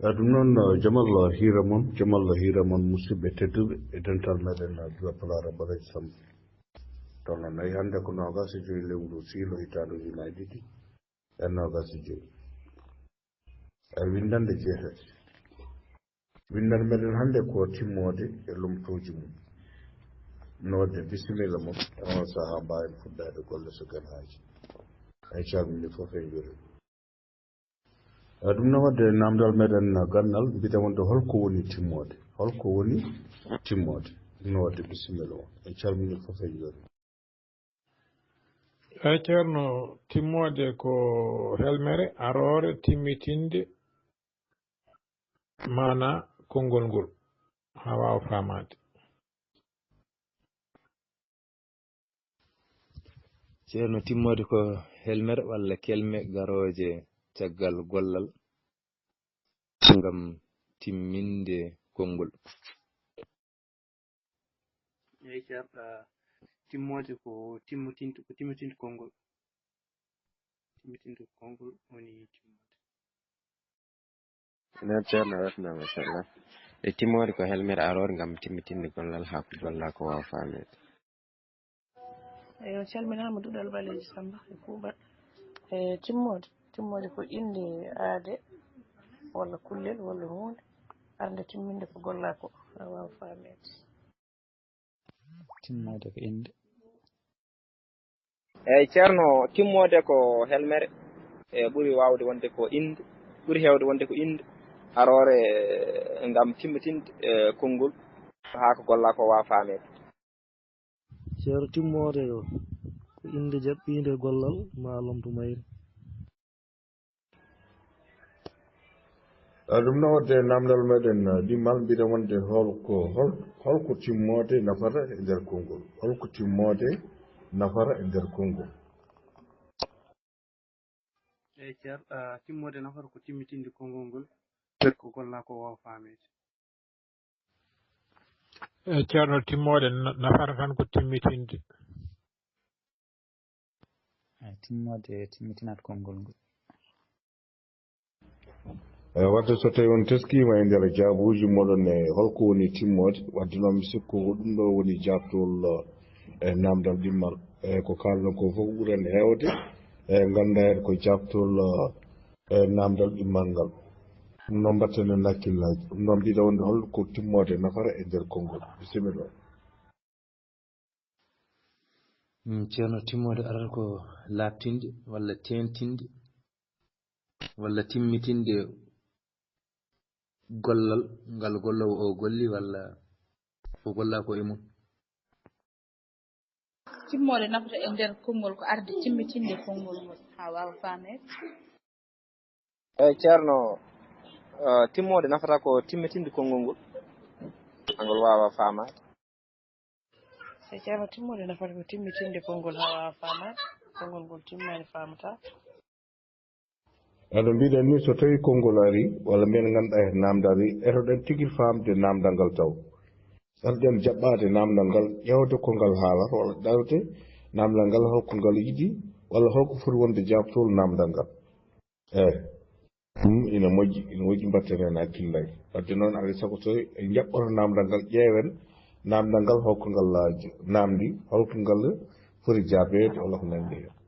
ɗum noon jamal hira mon musidɓe tedduɓe e dental meɗen dura palara baraji sambo to noon ayi hannde ko nogas e joyi lewru siilo hitaande ujunaje ɗiɗi e nogas e joyi windande jeetati windande meɗen hannde ko timmode e lomtoji mum nodde bisimilla mum e on sahaa mbawen fuɗɗade golle so ganaji ay calmini fof e juri ɗum noon wadde namdal meɗen gandal mbite wonde holko woni timmode no wadde bisimilla on en calmini fof e juri eyi ceerno timmode ko helmere arore timmitinde mana konngol ngol ha wawa famade ceerno timmode ko helmere walla kelme garoje caggal gollal ngam timminde konngol eyi ceerɗa timmode ko timmitinde konngol woni timmode nen ceerno wetna machallah e timmode ko helmere arore ngam timmitinde gollal ha ko golla ko wawa famede eyo calminama duɗal baleji samba e kuuɓal e timmode ko inde aade walla kullel walla hunde arde timminde ko golla ko ha wawa famede timmode ko inde eyyi ceerno timmode ko helmere e ɓuuri wawde wonde ko inde ɓuuri hewde wonde ko inde arore ngam timmitinde konngol ha ko golla ko wawa famede ceerno timmode ko inde jaɓɓinde gollal ma lomto mayre ɗum noon wadde namdal meɗen ɗimmal mbiɗa wonde holko timmode nafata e nder konngol eyi ceerɗa timmode nafata ko timmitinde konngol ngol ko golla ko wawa famede eyi ceerno timmode nafata tan ko timmitinde timmode timmitinat konngol ngol wadde so tawi on teskima e nder jaabuji moɗon e holko woni timmode wadde noon mi sikku ɗum ɗo woni jabtol e namdal ɗimmal e ko kalɗon ko fof ɓuurani hewde e ganda en ko jabtol e namdal ɗimmal ngal ɗum noon mbatten en hakkillaji ɗum noon mbiɗa wonde holko timmode nafara e nder konngol bisimilla ceerno timmode arata ko labtinde walla tentinde walla timmitinde gollal ngal gollowo o golli walla ko golla ko e mum timmode nafata e nder konngol ko arde timmitinde konngol ngol ha wawa famede eyyi ceerno timmode nafata ko timmitinde konngol ngol hangol wawa famade e ceerno timmode nafata ko timmitinde konngol ha wawa famade konngol ngol timmani famata aɗa mbiɗen ni so tawi konngol ari walla mbiyen ganduɗa e namdal etoɗen tigui famde namdal ngal taw ɗen jaɓɓade namdal ngal ƴewde ko ngal haalata walla ɗawde namdal ngal holko ngal yiɗi walla holko foti wonde jabtol namdal ngal eyyi ɗum ina moƴƴi mbatten hen hakkillaji wadde noon alay saago so jaɓɓoto namdal ngal ƴeewen namdal ngal holko ngal namdi holko ngal foti jabede walla ko nandi hen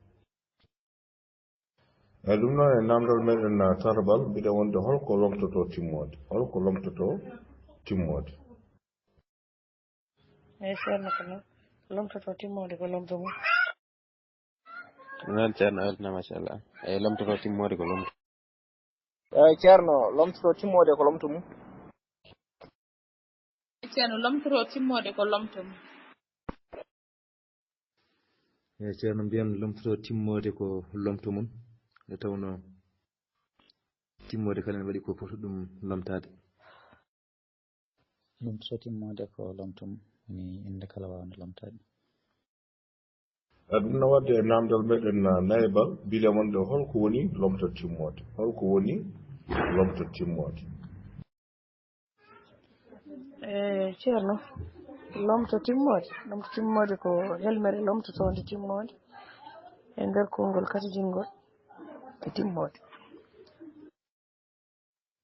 eyyi ɗum noon e namdal meɗen tarbal mbiɗa wonde holko lomtoto timmode eyyi ceerno ko noon lomtoto timmode ko lomto mum noon ceerno wetna machallah eyyi lomtoto timmode ko lomto eyyi ceerno lomtoto timmode ko lomto mum ceerno lomtoto timmode ko lomto mum eyyi ceerno mbiyam lomtoto timmode ko lomto mum nde tawno timmode kala ne waɗi ko foti ɗum lomtade lomtoto timmode ko lomto mum woni inde kala wawde lomtade ɗum no wadde e namdal meɗen naybal mbile wonde holko woni lomto timmode ceerno lomto timmode ko helmere lomtotode timmode e nder konngol kadi jingol e timmode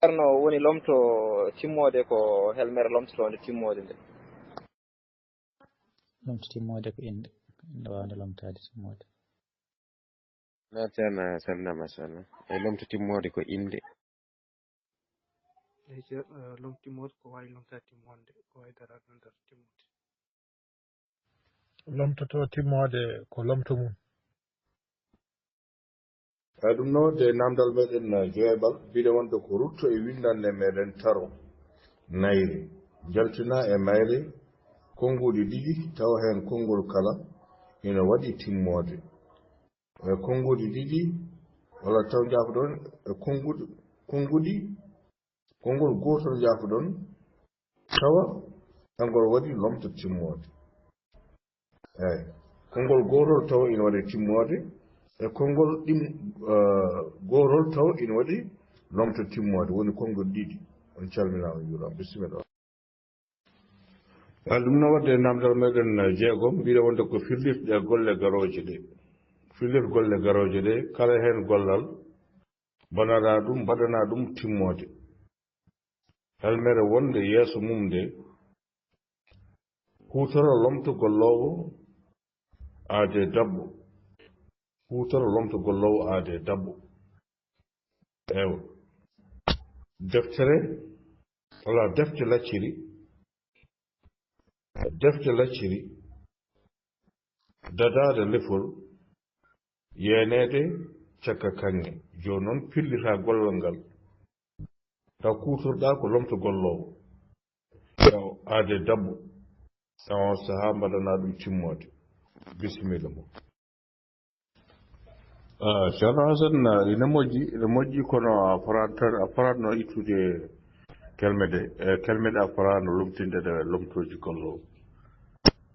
ceerno woni lomto timmode ko helmere lomtotonde timmode nde lomto timmode ko inde wawde lomtade timmode na ceerno sanna machallah e lomto timmode ko inde eyi ceer lom timmode ko wawi lomtade timmonde ko wawi darade non darde timmode lomtoto timmode ko lomto mum ɗum nowde namdal meɗen joyɓal mbiɗe wonde ko rutto e windande meɗen taro nayri jaltina e mayre konnguli ɗiɗi tawa heen konngol kala ina waɗi timmode e konnguli ɗiɗi walla taw jaafuɗon e konngol gotol jaafuɗon tawa angol waɗi lomto timmode eyi konngol gotol tawa ina waɗi timmode e konngol gotol tawa ina waɗi lomto timmode woni konngol ɗiɗi on calminama juuram bisimilla ɗum no wadde namdal meɗen jeegom mbiɗa wonde ko firlitɗe golle garoje ɗe firlit golle garoje ɗe kala heen gollal bonana ɗum mbaɗana ɗum timmode helmere wonde yeeso mum nde hutoro lomto gollowo aade dabbo hutoro lomto gollowo aade dabbo ewa deftere wala defte lacciri dadade lefol yenede cakka kanŋe joni noon pillita gollal ngal taw kutorɗa ko lomto gollowo aade dabbo e on saaha mbaɗana ɗum timmode bisimilla mo ceerno hasan ina moƴƴi kono a faratno ittude kelmede a farano lomtinde ɗe lomtoji gollowo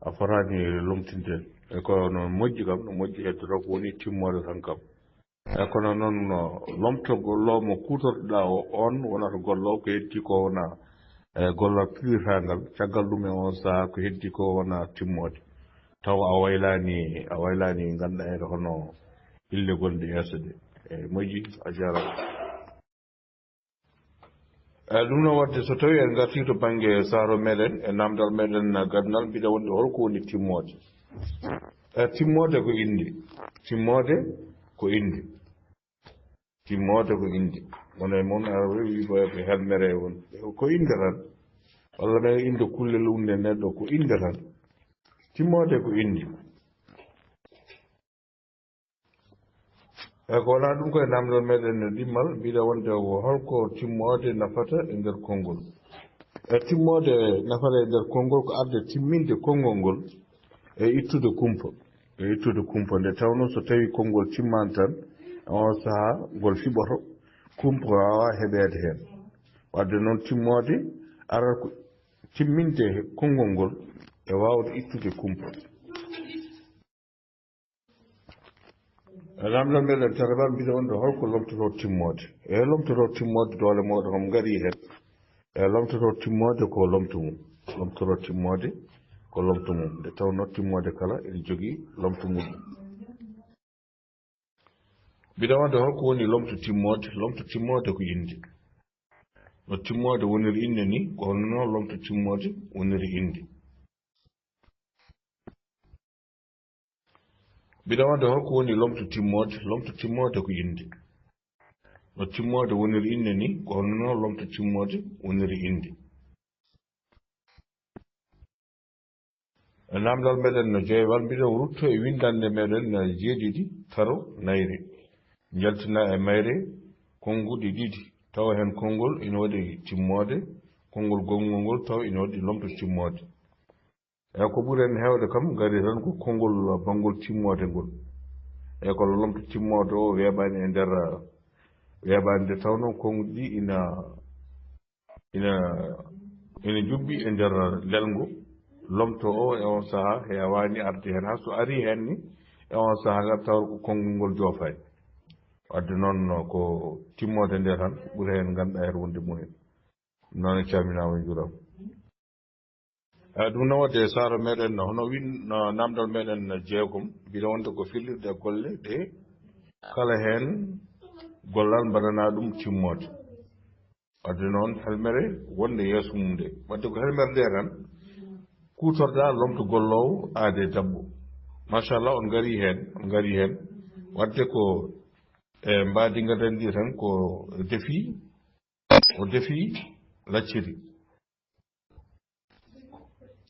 a farani lomtinde e kono moƴƴi kam no moƴƴi heddoto ko woni timmode tan kam e kono noon lomto gollowo mo kutorɗa on wonata gollowo ko heddi ko wona gollal piritangal caggal ɗum e on saaha ko heddi ko wona timmode taw a waylani ganduɗa ene hono ille gonɗe yeeso ɗe eyi moƴƴi a jarama ɗum noon wadde so tawi en garti to banggue saaro meɗen e namdal meɗen gandal mbiɗa wonde holko woni timmode timmode ko inde timmode ko inde wona moon wi ko helmere won ko inde tan walla ne inde kullel unde neɗɗo ko inde tan timmode ko inde eyi ko wona ɗum koye namdal meɗen ɗimmal mbiɗa wonde holko timmode nafata e nder konngol e timmode nafata e nder konngol ko arde timminde konngol ngol e ittude kumpa nde tawno so tawi konngol timmani tan on saaha ngol fiɓoto kumpa wawa heɓede heen wadde noon timmode arat ko timminde konngol ngol e wawde ittude kumpa namdal meɗen taraɓal mbiɗa wonde holko lomtoto timmode e lomtoto timmode doole moɗon hom gaari hen e lomtoto timmode ko lomto mum nde tawno timmode kala ene jogui lomto mum mbiɗa wonde holko woni lomto timmode ko inde no timmode woniri inde ni ko hono noon lomto timmode woniri inde mbiɗa wonde holko woni lomto timmode ko inde no timmode woniri inde ni ko hono noon lomto timmode woniri inde e namdal meɗen no joywal mbiɗa rutto e windande meɗen jeeɗiɗi taro nayre jaltina e mayre konnguɗi ɗiɗi tawa hen konngol ina waɗi timmode konngol gongol ngol tawa ina waɗi lomto timmode eyi ko ɓuuri en heewde kam gari tan ko konngol bangol timmode ngol eyi ko lomto timmode o weeɓani e nder weeɓani nde tawno konngol ɗi ina jubbi e nder lelngo lomto o e on saaha hewani arde hen ha so ari hen ni e on saaha tawra ko konngol ngol joofani wadde noon ko timmode nde tan ɓuuri hen ganduɗa hen wonde mumen noon e calminama juuram ɗum noon wadde saaro meɗen hono no namdal meɗen jeegom mbiɗa wonde ko fillirde golle ɗe kala hen gollal mbaɗana ɗum timmode wadde noon helmere wonde yeeso mum nde wadde ko helmere nde tan kutorɗa lomto gollowo aade dabbo machallah on ngari hen wadde ko mbadinga dandi tan ko defi lacciri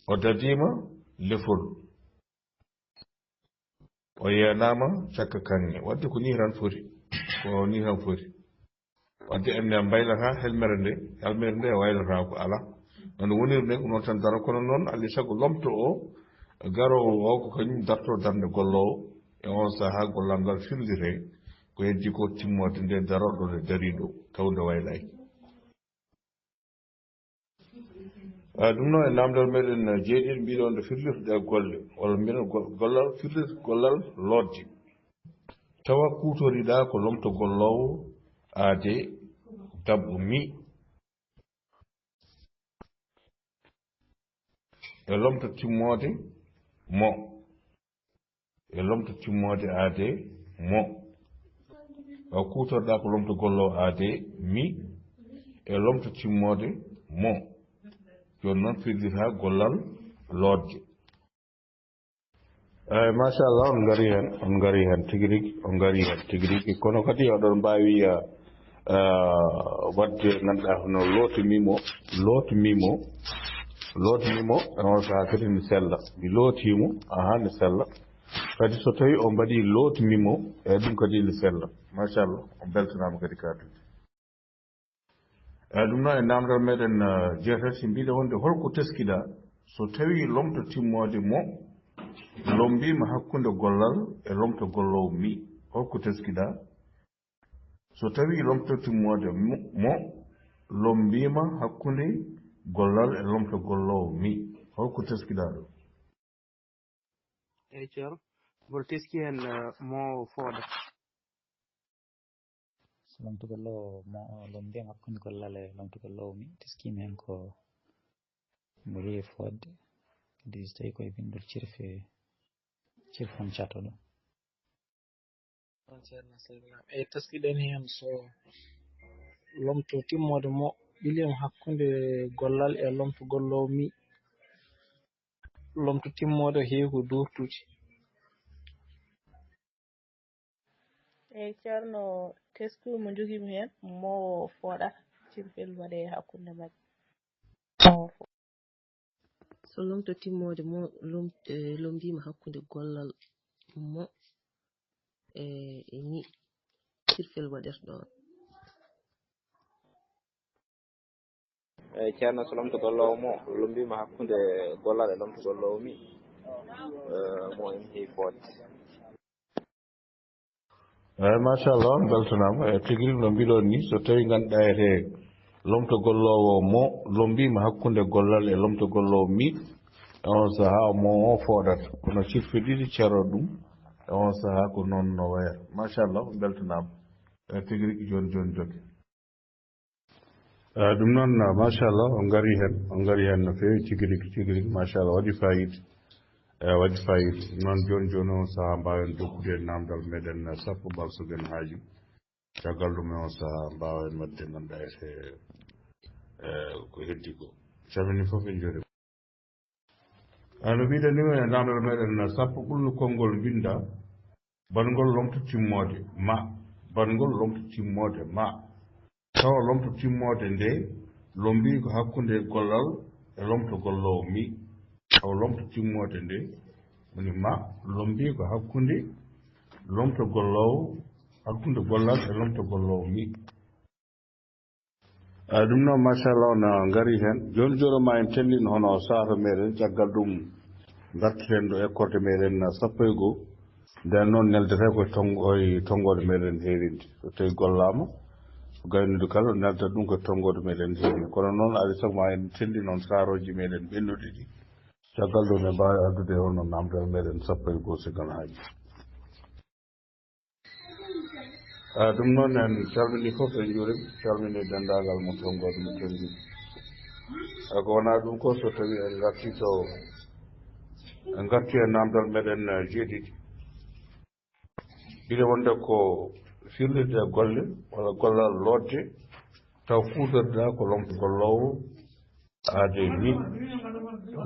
o dadima lefol o yenama cakka kanŋe wadde ko ni tan foti wadde enne mbaylata helmere nde waylata ko ala nono woniri nde ko noon tan dara kono noon alli sago lomto o garowo o ko kañum darto darde gollowo e on saaha gollal ngal firlite ko heddi ko timmode nde daroɗo nde dariɗo tawde waylaki ɗum noon e namdal meɗen jeeɗiɗi mbiɗo nde firlirde golle walla mbiɗen gollal firlirde gollal lodde tawa kutoriɗa ko lomto gollowo aade dabbo mi e lomto timmode mo aade mo o kutorɗa ko lomto gollowo aade mi e lomto timmode mo joni noon firlita gollal lodde machallah on ngari hen tigi rigui kono kadi oɗon mbawi wadde ganduɗa hono lootimimo e on saaha kadi ne sella mi lootimo ne sella kadi so tawi o mbaɗi lootimimo e ɗum kadi ne sella machallah on beltanama kadi kadude ɗum noon e namdal meɗen jeetati mbiɗa wonde holko teskiɗa so tawi lomto timmode mo lombima hakkude gollal e lomto gollowo mi holko teskiɗa so tawi lomto timmode mo lombima hakkude gollal e lomto gollowo mi holko teskiɗa ɗo eyi ceerno mboɗo teski hen mo fooɗa so lomto gollowo mo lombima hakkude gollal e lomto gollowo mi teskimi hen ko mo heewi fodde kadi so tawi koye bindol cirfon cato ɗo on ceerno sallam eyi teskiɗen hen so lomto timmode mo ɓilima hakkude gollal e lomto gollowo mi lomto timmode heewi ko durtude eyi ceerno teski mo jogimi hen mo fooɗata cirfel waɗe hakkude majje so lomto timmode mo lombima hakkude gollal mo e ni cirfel waɗirɗo eyi ceerno so lomto gollowo mo lombima hakkude gollal e lomto gollowo mi mo en heewi fodde machallah beltanama e tigui no mbiɗon ni so tawi ganduɗa ete lomto gollowo mo lombima hakkude gollal e lomto gollowo mi e on saaha mo o fooɗata kono cirfe ɗiɗi ceero ɗum e on saaha ko noon no wayata machallah beltanama e tigui rigui joni jogue ɗum noon machallah on ngari hen no fewi tigui rigui machallah waɗi fayida noon joni on saaha mbawen dokkude namdal meɗen sappo balsogen haaji caggal ɗum e on saaha mbawen wadde ganduɗa ete ko heddi ko calmini foof en joni no mbiɗen ni e namdal meɗen sappo ɓurno konngol binda bangol lomto timmode ma tawa lomto timmode nde lombi ko hakkude gollal e lomto gollowo mi taw lomto timmode nde woni ma lombi ko hakkude lomto gollowo hakkude gollal e lomto gollowo mi ɗum noon machallah on ngari hen joni ma en tellino hono saaha meɗen caggal ɗum garteten ɗo écorde meɗen sappo e goho nden noon neldete koye tonggode meɗen heerinde so tawi gollama gaynude kala nelda ɗum ko tonggode meɗen heerinde kono noon alay saago ma en telli noon saaroji meɗen ɓennuɗi ɗi caggal ɗum ne mbawi addude hono namdal meɗen sappo e goho sigan haaji ɗum noon en calmini fof en juurima calmini dendagal mo tonggode mo telli ko wona ɗum ko so tawi en garti e namdal meɗen jeeɗiɗi ɓiɗe wonde ko firlirde golle walla gollal lodde taw kuutorɗa ko lomto gollowo aade ni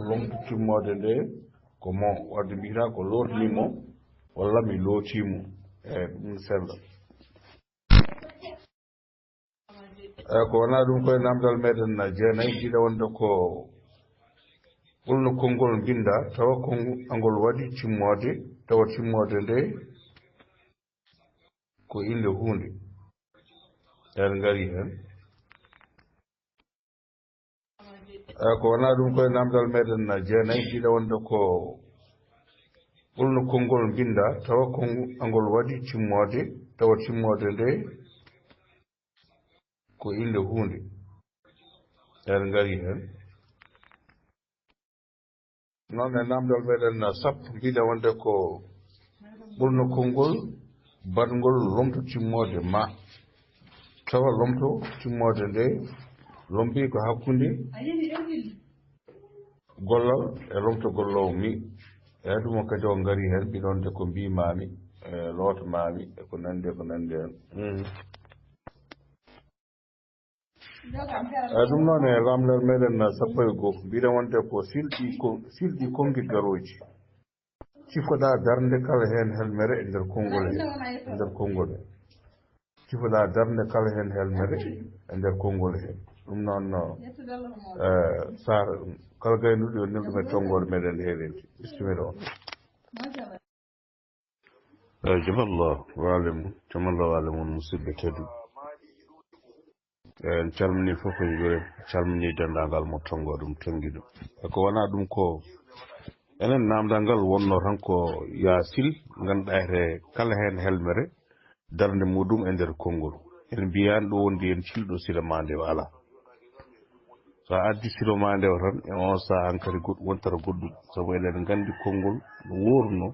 lomto timmode nde ko mo wadde mbiyata ko lotnimo walla mi lootimo ɗum sella ko wona ɗum koye namdal meɗen jeenayyi jiɗa wonde ko ɓolno konngol mbinda tawa angol waɗi timmode tawa timmode nde ko inde hunde en ngari hen ko wona ɗum koye namdal meɗen jeenayyi jiɗa wonde ko ɓolno konngol mbinda tawa angol waɗi timmode tawa timmode nde ko inde hunde en ngari hen noon e namdal meɗen sappo mbiɗa wonde ko ɓolno konngol badgol lomto timmode ma tawa lomto timmode nde lombi ko hakkunde gollal e lomto gollowo mi eyi ɗum kadi o ngari hen mbiɗa wonde ko mbimami lootamami e ko nandi hen ɗum noon e lamdal meɗen sappo e goho mbiɗa wonde ko silɗi konngui garoji cifoɗa darde kala hen helmere e nder konngol he cifoɗa darde kala hen helmere e nder konngol he ɗum noon sara kala gaynuɗo yo nel ɗum e tonggode meɗen heerenti bisimilla on jamallah wale mum musidɓe teddu en calmini fof en jure calmini dendagal mo tongo ɗum tongi ɗum eko wona ɗum ko enen namdal ngal wonno tan ko yasil ganduɗa ete kala hen helmere darde muɗum e nder konngol en mbiyani ɗo wondi en cilɗo sila ma nde ala so a addi silo ma nde o tan e on saha hankadi wontata goɗɗum saabu eɗen gandi konngol no worno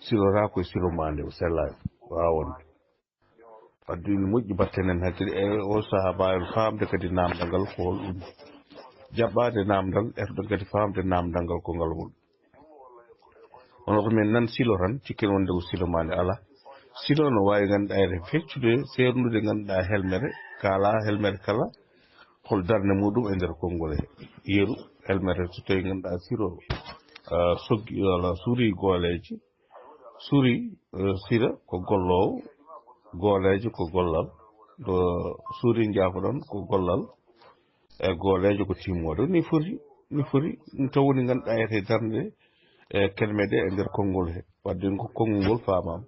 silota koye silo ma nde o sellani wawa wonde wadde ne moƴƴi battenen hakkille e o saha mbawen famde kadi namdal ngal ko holɗum jaɓɓade namdal erɗo kadi famde namdal ngal ko ngal woni ono ko min nan silo tan cikken wonde ko silo ma nde ala silo no wawi ganduɗa ene feccude sernude ganduɗa helmere kala helmere kala hol darde muɗum e nder konngol he yeeru helmere so tawi ganduɗa siro soggi walla suuri gooleji suuri sira ko gollowo goolejo ko gollal ɗo suuri jaafoɗon ko gollal e goolejo ko timmode ni foti ɗum tawni ganduɗa ete darde e kelmeɗe e nder konngol he wadde ko konngol ngol famama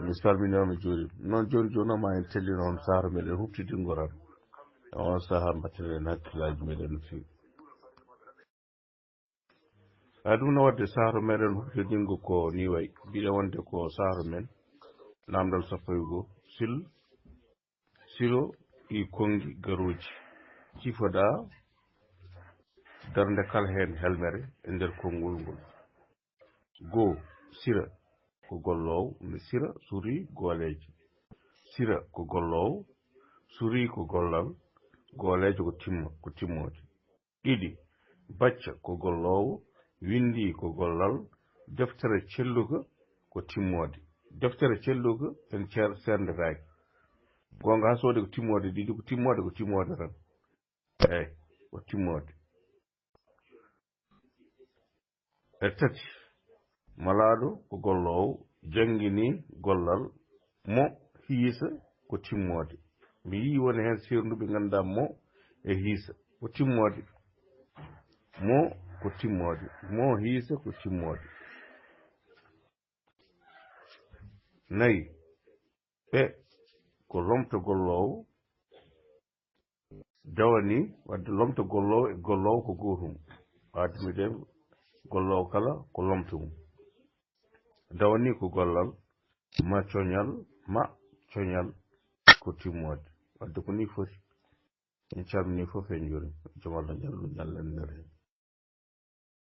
mi salminoma mi juurima noon joni ma en telli noon saaru meɗen huftidingo tan e on saaha mbattenen hakkillaji meɗen no fewi ɗum no wadde saaru meɗen huftidingo ko ni wayi mbiɗa wonde ko saaru men namdal sappo e goho silo ɗi kongi garoji cifoɗa darde kala hen helmere e nder konngol ngol goo sira ko gollowo mi sira suuri goolejo sira ko gollowo suuri ko gollal goolejo ko timmode ɗiɗi bacca ko gollowo windi ko gollal deftere celluga ko timmode deftere celluga en serdetaki gonga ha soode ko timmode ɗiɗi ko timmode tan eyyi ko timmode e tati malaɗo ko gollowo jangini gollal mo hiisa ko timmode mi yi woni hen sernuɓe ganduɗa mo e hiisa ko timmode mo ko timmode mo hiisa ko timmode nayi ɓe ko lomto gollowo dawani wadde lomto gollowo e gollowo ko gotum wadde gollowo kala ko lomto mum dawani ko gollal ma coñal ko timmode wadde ko ni foti en calmini fof en juri joom Allah jallu ñallen nder hen